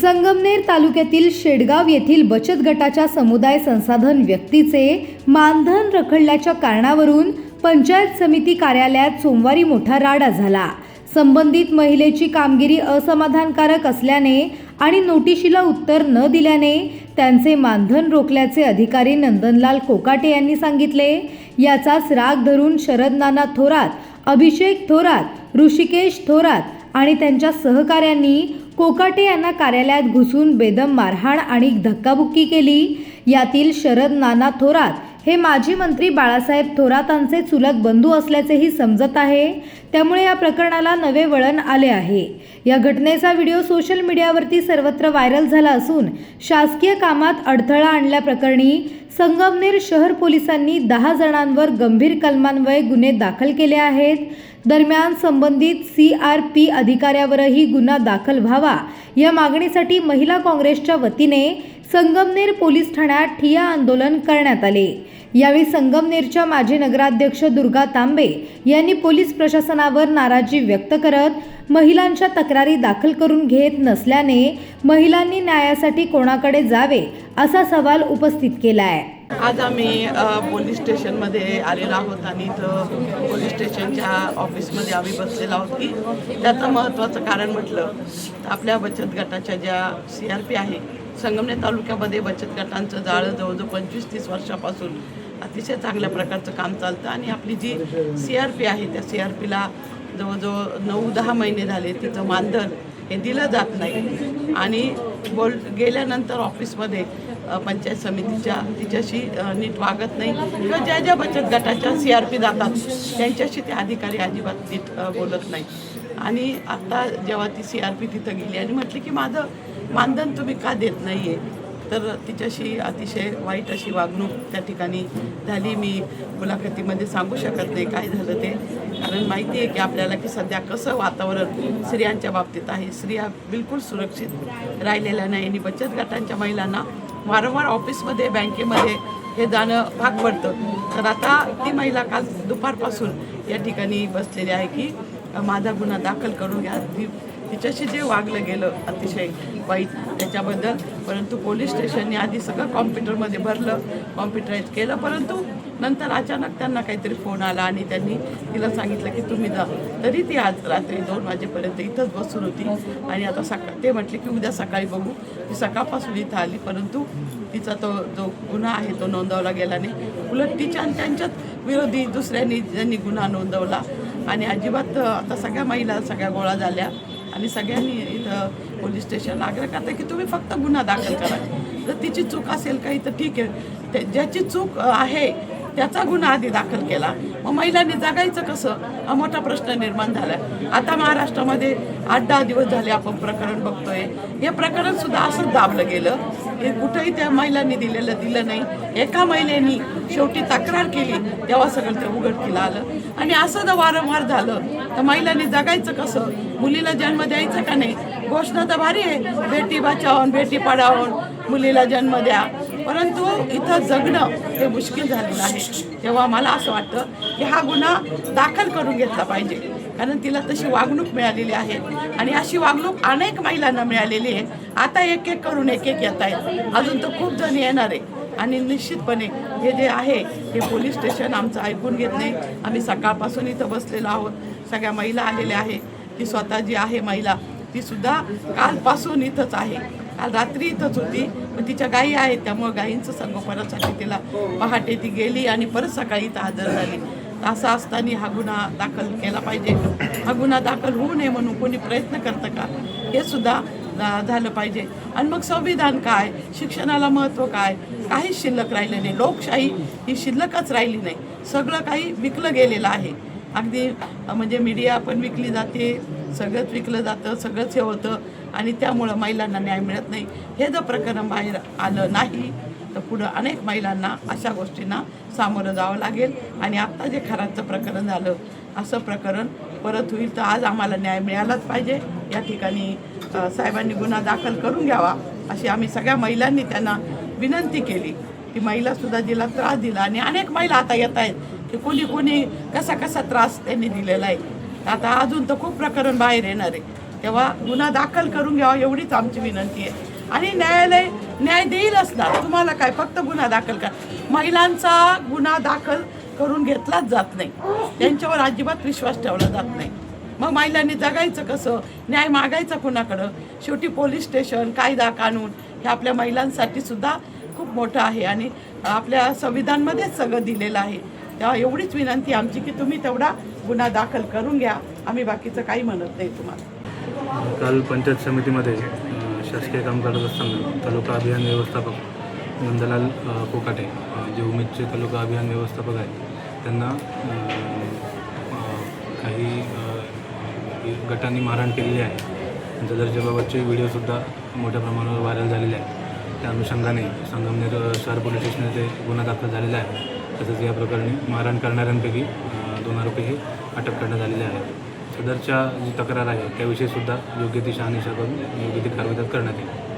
संगमनेर तालुक्यातील शेडगाव येथील बचत गटाच्या समुदाय संसाधन व्यक्तीचे मानधन रखडल्याच्या कारणावरून पंचायत समिती कार्यालयात सोमवारी मोठा राडा झाला। संबंधित महिलेची कामगिरी असमाधानकारक असल्याने आणि नोटिशीला उत्तर न दिल्याने त्यांचे मानधन रोखल्याचे अधिकारी नंदनलाल कोकाटे यांनी सांगितले। याचाच राग धरून शरद नाना थोरात, अभिषेक थोरात, ऋषिकेश थोरात आणि त्यांच्या सहकाऱ्यांनी कोकाटे यांना कार्यालयात घुसून बेदम मारहाण आणि धक्काबुक्की केली। यातील शरद नाना थोरात हे माजी मंत्री बाळासाहेब थोरातांचे चुलत बंधू असल्याचेही समजत आहे। त्यामुळे या प्रकरणाला नवे वळण आले आहे। या घटनेचा व्हिडिओ सोशल मीडियावरती सर्वत्र व्हायरल झाला असून शासकीय कामात अडथळा आणल्याप्रकरणी संगमनेर शहर पोलिसांनी 10 जणांवर गंभीर कलमान्वये गुन्हे दाखल केले आहेत। दरम्यान संबंधित CRP अधिकाऱ्यावरही गुन्हा दाखल व्हावा या मागणीसाठी महिला काँग्रेसच्या वतीने संगमनेर पोलीस ठाण्यात ठिय्या आंदोलन करण्यात आले। यावेळी संगमनेरच्या माजी नगराध्यक्ष दुर्गा तांबे यांनी पोलीस प्रशासनावर नाराजी व्यक्त करत महिलांच्या तक्रारी दाखल करून घेत नसल्याने महिलांनी न्यायासाठी कोणाकडे जावे असा सवाल उपस्थित केला आहे। आज आम्ही पोलीस स्टेशनमध्ये आलेलो आहोत आणि इथं पोलीस स्टेशनच्या ऑफिसमध्ये आम्ही बसलेलो आहोत की त्याचं महत्त्वाचं कारण म्हटलं तर आपल्या बचत गटाच्या ज्या CRP आहे, संगमनेर तालुक्यामध्ये बचत गटांचं जाळं जवळजवळ 25-30 वर्षापासून अतिशय चांगल्या प्रकारचं काम चालतं आणि आपली जी CRP आहे त्या CRPला जवळजवळ 9-10 महिने झाले तिचं मानधन हे दिलं जात नाही आणि गेल्यानंतर ऑफिसमध्ये पंचायत समितीच्या तिच्याशी नीट वागत नाही किंवा ज्या ज्या बचत गटाच्या CRP जातात त्यांच्याशी ते अधिकारी अजिबात नीट बोलत नाही। आणि आता जेव्हा ती CRP तिथं गेली आणि म्हटली की माझं मानधन तुम्ही का देत नाही आहे, तर तिच्याशी अतिशय वाईट अशी वागणूक त्या ठिकाणी झाली। मी मुलाखतीमध्ये सांगू शकत नाही काय झालं ते, कारण माहिती आहे की आपल्याला की सध्या कसं वातावरण स्त्रियांच्या बाबतीत आहे। स्त्रिया बिलकुल सुरक्षित राहिलेल्या नाही आणि बचत गटांच्या महिलांना वारंवार ऑफिसमध्ये बँकेमध्ये हे जाणं भाग पडतं। तर आता ती महिला काल दुपारपासून या ठिकाणी बसलेली आहे की माझा गुन्हा दाखल करून घ्या। तिच्याशी जे वागलं गेलं अतिशय वाईट त्याच्याबद्दल, परंतु पोलीस स्टेशनने आधी सगळं कॉम्प्युटरमध्ये भरलं, कॉम्प्युटराईज केलं, परंतु नंतर अचानक त्यांना काहीतरी फोन आला आणि त्यांनी तिला सांगितलं की तुम्ही जा। तरी ती आज रात्री 2 वाजेपर्यंत इथंच बसून होती आणि आता ते म्हटले की उद्या सकाळी बघू। ती सकाळपासून इथं आली, परंतु तिचा तो जो गुन्हा आहे तो नोंदवला गेला नाही। उलट तिच्या आणि त्यांच्यात विरोधी दुसऱ्यांनी ज्यांनी गुन्हा नोंदवला आणि अजिबात आता सगळ्या महिला सगळ्या गोळा झाल्या आणि सगळ्यांनी इथं पोलीस स्टेशनला आग्रह करतात की तुम्ही फक्त गुन्हा दाखल करा। जर तिची चूक असेल काही तर ठीक आहे, ज्याची चूक आहे त्याचा गुन्हा आधी दाखल केला, मग महिलांनी जगायचं कसं हा मोठा प्रश्न निर्माण झाला। आता महाराष्ट्रामध्ये 8-10 दिवस झाले आपण प्रकरण बघतोय, हे प्रकरण सुद्धा असंच दाबलं गेलं, हे कुठंही त्या महिलांनी दिलं नाही। एका महिलेनी शेवटी तक्रार केली तेव्हा सगळं ते उघडकीला आलं आणि असं जर वारंवार झालं तर महिलांनी जगायचं कसं, मुलीला जन्म द्यायचा का नाही। घोषणा तर भारी आहे, बेटी बचाओ बेटी पढाओ, मुलीला जन्म द्या, परंतु इथं जगणं हे मुश्किल झालेलं आहे। तेव्हा मला असं वाटतं की हा गुन्हा दाखल करून घेतला पाहिजे, कारण तिला तशी वागणूक मिळालेली आहे आणि अशी वागणूक अनेक महिलांना मिळालेली आहे। आता एक करून एक येत आहेत, अजून तर खूप जण येणार आहे आणि निश्चितपणे हे जे आहे हे पोलीस स्टेशन आमचं ऐकून घेत नाही। आम्ही सकाळपासून इथं बसलेलो आहोत, सगळ्या महिला आलेल्या आहे, ती स्वतः जी आहे महिला ती सुद्धा कालपासून इथंच आहे, काल रात्री इथंच होती, पण तिच्या गायी आहेत त्यामुळे गायींचं संगोपनासाठी तिला पहाटे ती गेली आणि परत सकाळी इथं हजर झाली। असं असताना हा गुन्हा दाखल केला पाहिजे। हा गुन्हा दाखल होऊ नये म्हणून कोणी प्रयत्न करतं का हे सुद्धा झालं पाहिजे। आणि मग संविधान काय, शिक्षणाला महत्त्व काय, काहीच शिल्लक राहिलं नाही। लोकशाही ही शिल्लकच राहिली नाही, सगळं काही विकलं गेलेलं आहे। अगदी म्हणजे मीडिया पण विकली जाते, सगळंच विकलं जातं, सगळंच हे होतं आणि त्यामुळं महिलांना न्याय मिळत नाही। हे जर प्रकरण बाहेर आलं नाही तर पुढं अनेक महिलांना अशा गोष्टींना सामोरं जावं लागेल आणि आत्ता जे खराचं प्रकरण झालं असं प्रकरण परत होईल। तर आज आम्हाला न्याय मिळालाच पाहिजे। या ठिकाणी साहेबांनी गुन्हा दाखल करून घ्यावा अशी आम्ही सगळ्या महिलांनी त्यांना विनंती केली की महिलासुद्धा जिला त्रास दिला आणि अनेक महिला आता येत आहेत की कोणी कसा त्रास त्यांनी दिलेला आहे। आता अजून तर खूप प्रकरण बाहेर येणार आहे, तेव्हा गुन्हा दाखल करून घ्यावा एवढीच आमची विनंती आहे. आणि न्यायालय न्याय देईलच ना. तुम्हाला काय फक्त गुन्हा दाखल करा. महिलांचा गुन्हा दाखल करून घेतलाच जात नाही, त्यांच्यावर अजिबात विश्वास ठेवला जात नाही. मग महिलांनी जगायचं कसं, न्याय मागायचा कुणाकडं? शेवटी पोलीस स्टेशन, कायदा कानून हे आपल्या महिलांसाठी सुद्धा खूप मोठं आहे आणि आपल्या संविधानमध्येच सगळं दिलेलं आहे. तेव्हा एवढीच विनंती आमची की तुम्ही तेवढा गुन्हा दाखल करून घ्या. आम्ही बाकीचं काही म्हणत नाही तुम्हाला. काल पंचायत समितीमध्ये शासकीय काम करत असताना तालुका अभियान व्यवस्थापक नंदलाल कोकाटे जे उमेदचे तालुका अभियान व्यवस्थापक आहेत त्यांना काही गटांनी मारहाण केलेली आहे. त्यांच्या दर्जाबाबतचे व्हिडिओसुद्धा मोठ्या प्रमाणावर व्हायरल झालेले आहेत. त्या अनुषंगाने संगमनेर शहर पोलीस स्टेशन येथे गुन्हा दाखल झालेला आहे. तसंच या प्रकरणी मारहाण करणाऱ्यांपैकी 2 आरोपीही अटक करण्यात आलेले आहेत. सदरच्या जी तक्रार आहे त्याविषयी सुद्धा योग्य ती शहानिशा करून योग्य ती कारवाई करण्यात येईल.